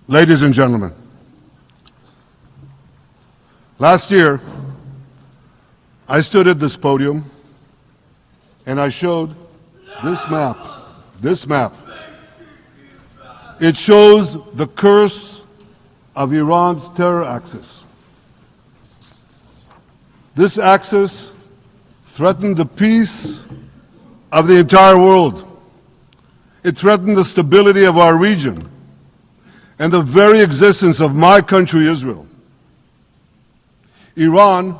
Ladies and gentlemen, last year, I stood at this podium and I showed this map. This map. It shows the curse of Iran's terror axis. This axis threatened the peace of the entire world. It threatened the stability of our region and the very existence of my country, Israel. Iran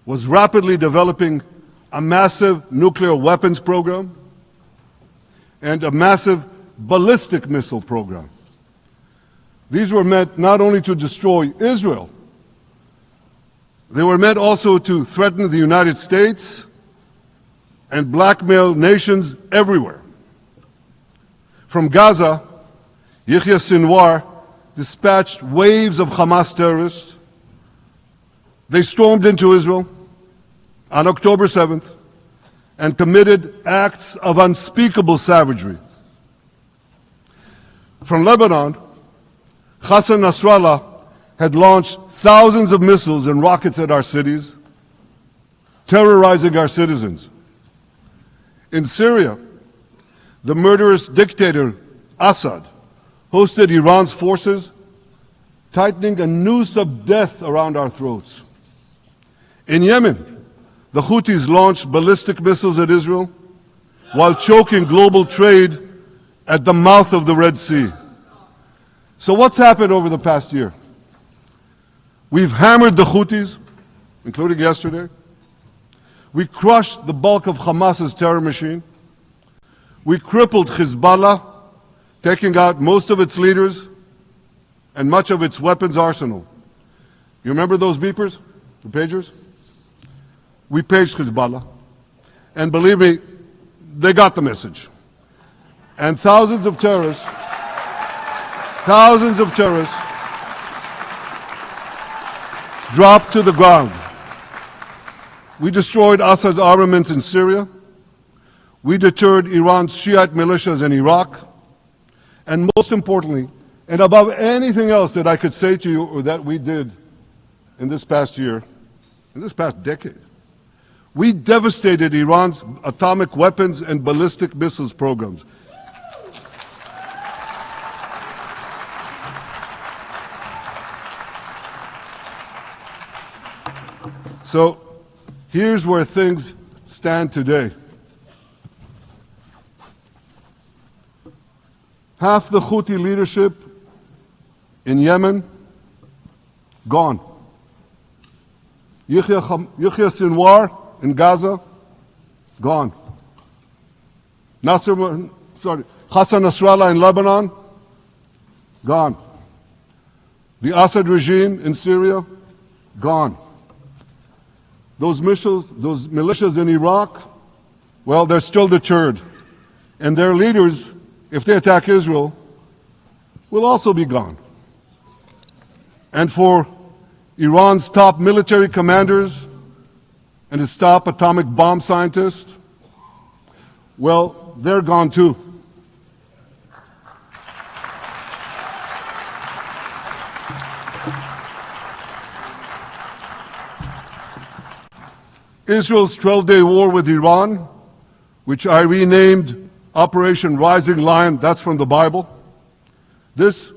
was rapidly developing a massive nuclear weapons program and a massive ballistic missile program. These were meant not only to destroy Israel, they were meant also to threaten the United States and blackmail nations everywhere. From Gaza, Yahya Sinwar dispatched waves of Hamas terrorists. They stormed into Israel on October 7th and committed acts of unspeakable savagery. From Lebanon, Hassan Nasrallah had launched thousands of missiles and rockets at our cities, terrorizing our citizens. In Syria, the murderous dictator Assad hosted Iran's forces, tightening a noose of death around our throats. In Yemen, the Houthis launched ballistic missiles at Israel while choking global trade at the mouth of the Red Sea. So what's happened over the past year? We've hammered the Houthis, including yesterday. We crushed the bulk of Hamas's terror machine. We crippled Hezbollah, taking out most of its leaders and much of its weapons arsenal. You remember those beepers, the pagers? We paged Hezbollah. And believe me, they got the message. And thousands of terrorists dropped to the ground. We destroyed Assad's armaments in Syria. We deterred Iran's Shiite militias in Iraq. And most importantly, and above anything else that I could say to you or that we did in this past year, in this past decade, we devastated Iran's atomic weapons and ballistic missiles programs. So here's where things stand today. Half the Houthi leadership in Yemen, gone. Yahya Sinwar in Gaza, gone. Hassan Nasrallah in Lebanon, gone. The Assad regime in Syria, gone. Those militias in Iraq, well, they're still deterred. And their leaders, if they attack Israel, will also be gone. And for Iran's top military commanders and its top atomic bomb scientists, well, they're gone too. Israel's 12-day war with Iran, which I renamed Operation Rising Lion, that's from the Bible. This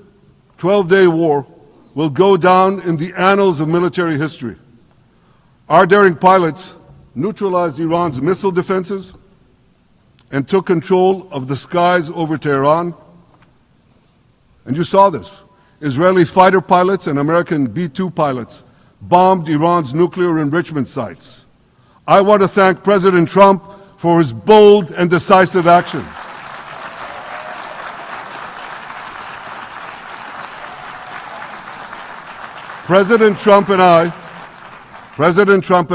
12-day war will go down in the annals of military history. Our daring pilots neutralized Iran's missile defenses and took control of the skies over Tehran. And you saw this. Israeli fighter pilots and American B-2 pilots bombed Iran's nuclear enrichment sites. I want to thank President Trump for his bold and decisive action. President Trump and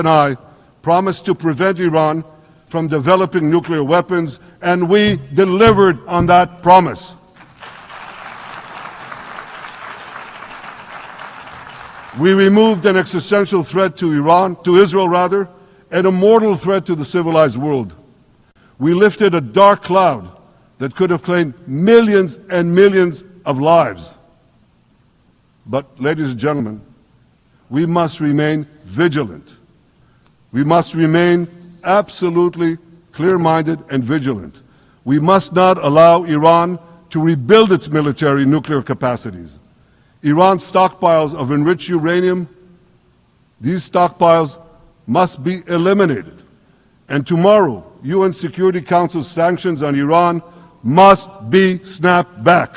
I promised to prevent Iran from developing nuclear weapons, and we delivered on that promise. We removed an existential threat to Israel, and a mortal threat to the civilized world. We lifted a dark cloud that could have claimed millions and millions of lives. But, ladies and gentlemen, we must remain vigilant. We must remain absolutely clear-minded and vigilant. We must not allow Iran to rebuild its military nuclear capacities. Iran's stockpiles of enriched uranium, these stockpiles must be eliminated. And tomorrow, UN Security Council sanctions on Iran must be snapped back.